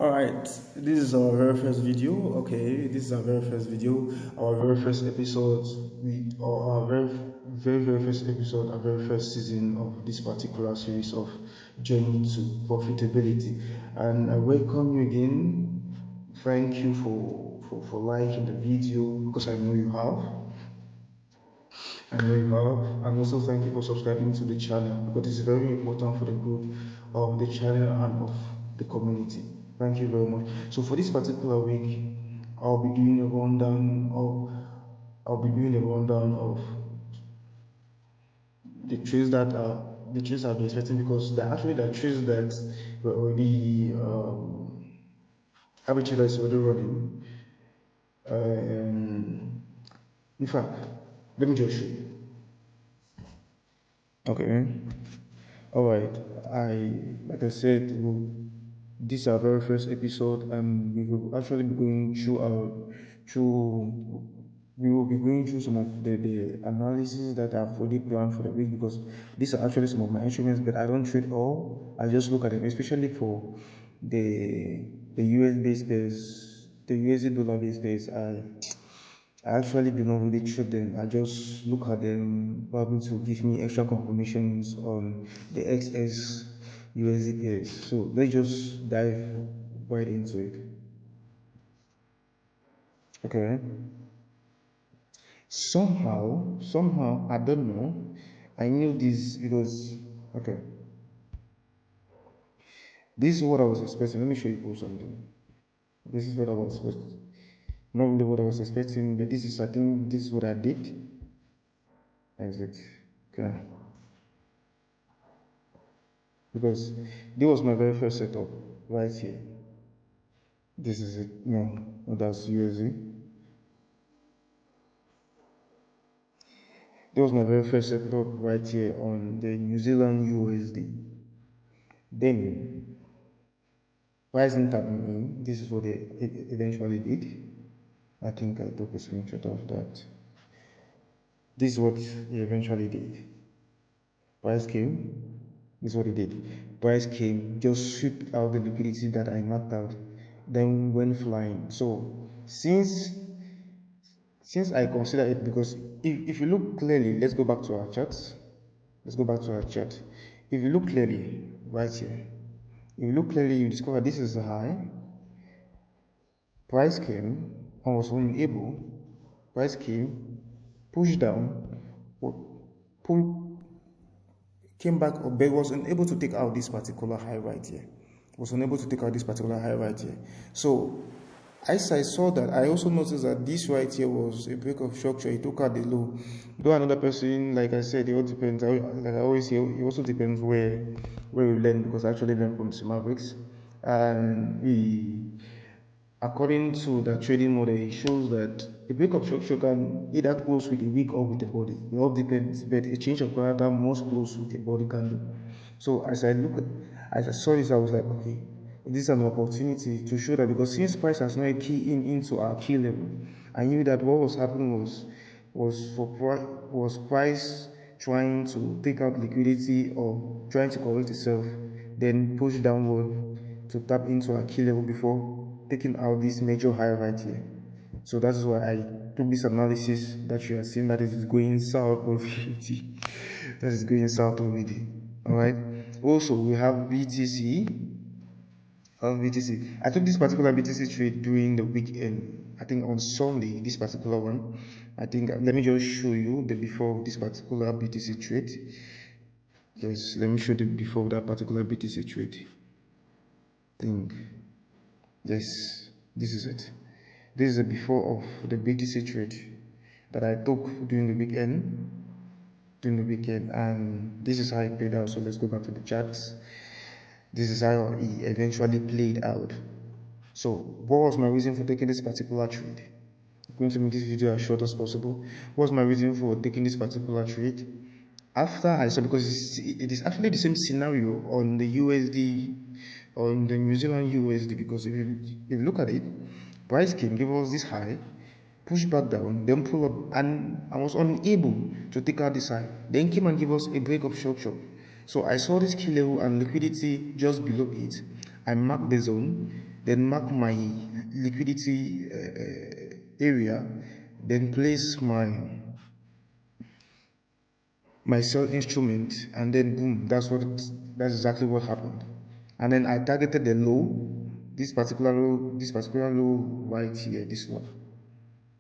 All right, this is our very first video. Okay, this is our very first video, our very first episode, or our very first episode, our very first season of this particular series of Journey to Profitability. And I welcome you again. Thank you for liking the video because I know you have. And you have. And also thank you for subscribing to the channel because it's very important for the growth of the channel and of the community. Thank you very much. So for this particular week, I'll be doing a rundown of the trees that are the trees I've been expecting because they're actually the trees that were already average that's already running. In fact, let me just show you. Okay. All right. Like I said, this is our very first episode, and we will actually be going through. We will be going through some of the analysis that I've already planned for the week because these are actually some of my instruments, but I don't trade all. I just look at them, especially for the US based pairs, the USD dollar based pairs. I actually do not really trade them. I just look at them probably to give me extra confirmations on the XS USD pairs. So let's just dive right into it. Okay. Somehow, I don't know. I knew this because okay. This is what I was expecting. Let me show you something. This is what I was expecting. Not really what I was expecting, but this is I think this is what I did. Exit. Okay. Because this was my very first setup right here. This is it. No, that's USD. This was my very first setup right here on the New Zealand USD. Then price didn't tap me in. This is what they eventually did. I think I took a screenshot of that. This is what he eventually did. Price came. This is what he did. Price came, just swept out the liquidity that I marked out, then went flying. So since I consider it, because if you look clearly, let's go back to our charts. Let's go back to our chart. If you look clearly, right here, if you look clearly, you discover this is a high. Price came and was unable. Price came, pushed down, pull, came back up, but was unable to take out this particular high right here. Was unable to take out this particular high right here. So as I saw that, I also noticed that this right here was a break of structure. It took out the low. Though another person, like I said, it all depends. Like I always say, it also depends where you learn, because I actually learned from Mavericks. And according to the trading model, it shows that a break of structure can either close with a wick or with a body. It all depends, but a change of character most close with a body candle. So as I saw this, I was like, okay, this is an opportunity to show that, because since price has not key in into our key level, I knew that what was happening was price trying to take out liquidity or trying to correct itself, then push downward to tap into our key level before taking out this major high right here. So that is why I took this analysis that you are seeing, that it is going south already. That is going south already. Alright. Also, we have BTC. BTC. I took this particular BTC trade during the weekend. I think on Sunday, this particular one. I think let me just show you the before of this particular BTC trade. Yes, let me show the before of that particular BTC trade. I think yes, this is it. This is the before of the BTC trade that I took during the weekend. And this is how it played out. So let's go back to the charts. This is how it eventually played out. So what was my reason for taking this particular trade? I'm going to make this video as short as possible. What was my reason for taking this particular trade? After I saw, because it is actually the same scenario on the USD, on the New Zealand USD, because if you look at it, price came, give us this high, push back down, then pull up, and I was unable to take out this high. Then came and give us a break of structure. So I saw this key level and liquidity just below it. I marked the zone. then mark my liquidity area, then place my sell instrument, and then boom, that's exactly what happened. And then I targeted the low, this particular low right here, this one.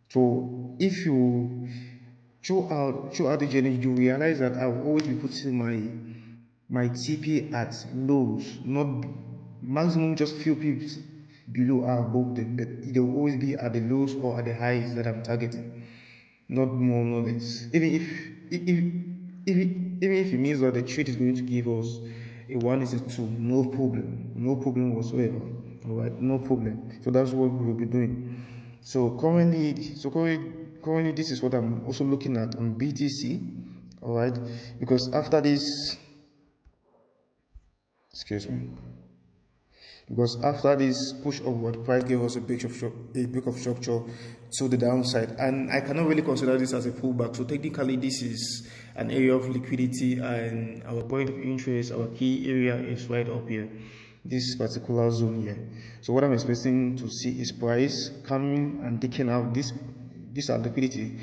So if you throughout the journey, you realize that I've always been putting my TP at lows, not maximum, just few pips below or above them, but they will always be at the lows or at the highs that I'm targeting, not more, not less. Even if it means that the trade is going to give us a 1:2, no problem whatsoever. All right, no problem. So that's what we will be doing. Currently, this is what I'm also looking at on BTC. All right, because after this, excuse me, because after this push upward, price gave us a break of structure to the downside, and I cannot really consider this as a pullback. So technically, this is an area of liquidity, and our point of interest, our key area is right up here, this particular zone here. So what I'm expecting to see is price coming and taking out this liquidity,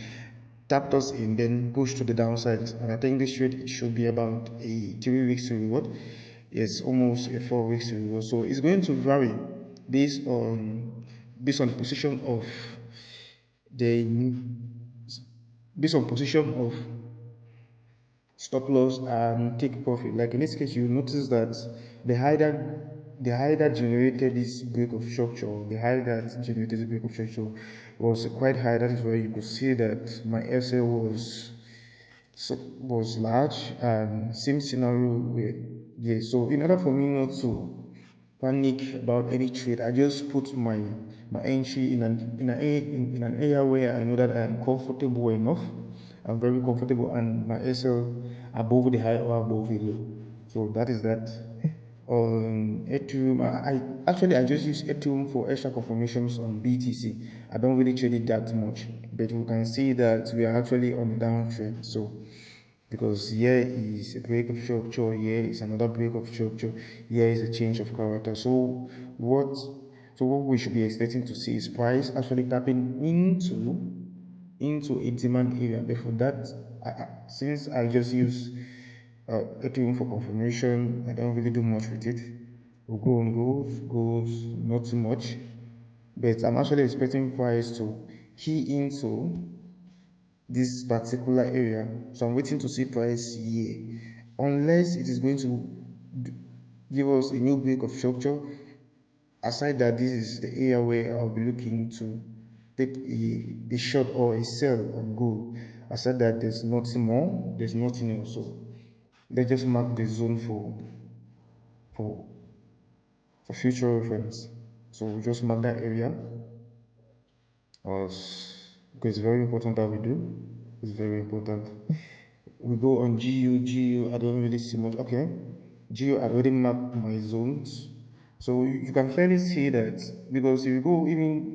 tapped us in, then pushed to the downside. And I think this trade should be about a 3 weeks to reward. It's almost a 4 weeks to reward. So it's going to vary based on the position of the based on position of stop loss and take profit. Like in this case, you notice that the high that generated this break of structure, the high that generated this break of structure was quite high. That is where you could see that my SL was large, and same scenario with yeah. So in order for me not to panic about any trade, I just put my entry in an area where I know that I am comfortable enough. I'm very comfortable, and my SL above the high or above the low. So that is that. Ethereum, I just use Ethereum for extra confirmations on BTC. I don't really trade it that much, but we can see that we are actually on the downtrend. So because here is a break of structure, here is another break of structure, here is a change of character. So what we should be expecting to see is price actually tapping into a demand area. Before that, since I just use Ethereum for confirmation, I don't really do much with it. We'll go on goals, not too much. But I'm actually expecting price to key into this particular area. So I'm waiting to see price here. Unless it is going to give us a new break of structure, aside that this is the area where I'll be looking to take a short or a sell on gold. Aside that, there's nothing more, there's nothing else. So let's just mark the zone for for future reference. So we just mark that area because it's very important that we do. It's very important. We go on GU. I don't really see much. Okay, GU, I already mapped my zones, so you can clearly see that. Because if you go even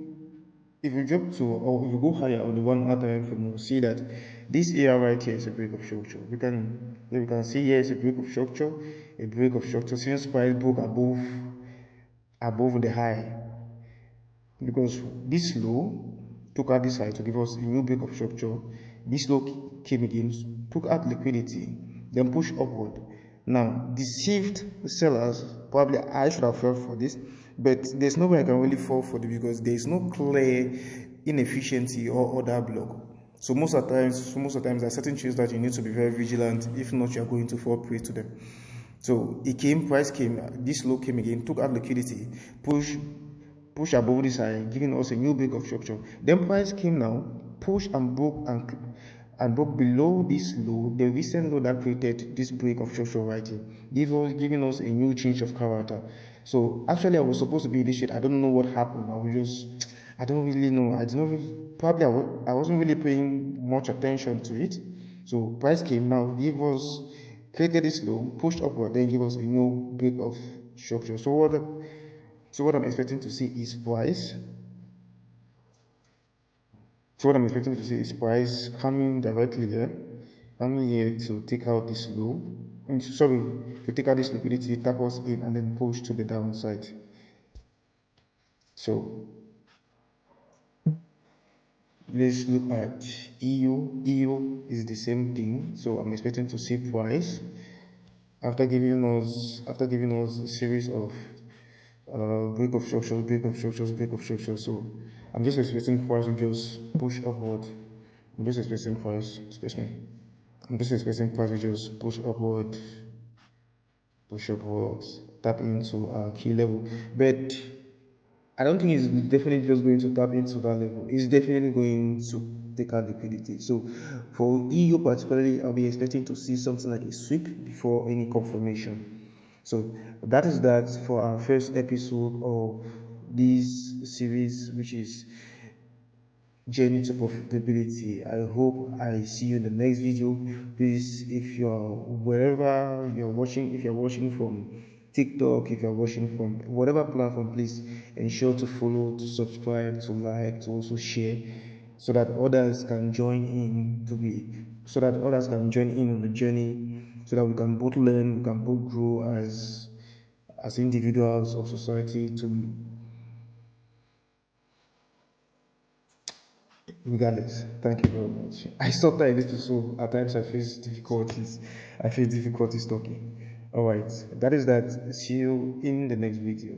if you drop to, or if you go higher on the 1 hour time frame, you'll see that this area right here is a break of structure. You can see here is a break of structure, since price broke above the high, because this low took out this high to give us a new break of structure. This low came again, took out liquidity, then pushed upward. Now, deceived sellers, probably I should have fell for this, but there's no way I can really fall for it because there's no clear inefficiency or other block. So most of the times, there are certain trades that you need to be very vigilant. If not, you are going to fall prey to them. So price came, this low came again, took out liquidity, push above this high, giving us a new break of structure. Then price came now, push and broke below this low, the recent low that created this break of structure right here, giving us a new change of character. So actually, I was supposed to be in this shit. I don't know what happened. I don't really know. I did not really, probably I wasn't really paying much attention to it. So price came now, created this low, pushed upward, then give us a new break of structure. So what I'm expecting to see is price. So what I'm expecting to see is price coming here to take out this low. To take out this liquidity, tap us in, and then push to the downside. So let's look at EU. EU is the same thing. So I'm expecting to see price after giving us a series of break of structures. So I'm just expecting price to just push upward. I'm just expecting price, excuse me. I'm just expecting price to just push upwards, tap into a key level. But I don't think it's definitely just going to tap into that level. It's definitely going to take out liquidity. So for EU particularly, I'll be expecting to see something like a sweep before any confirmation. So that is that for our first episode of this series, which is journey to profitability. I hope I see you in the next video. Please, if you're wherever you're watching, if you're watching from TikTok, if you're watching from whatever platform, please ensure to follow, to subscribe, to like, to also share, so that others can join in on the journey, so that we can both learn, we can both grow as individuals of society to regardless. Thank you very much. I stopped at a little, so at times I face difficulties. I face difficulties talking. All right, that is that. See you in the next video.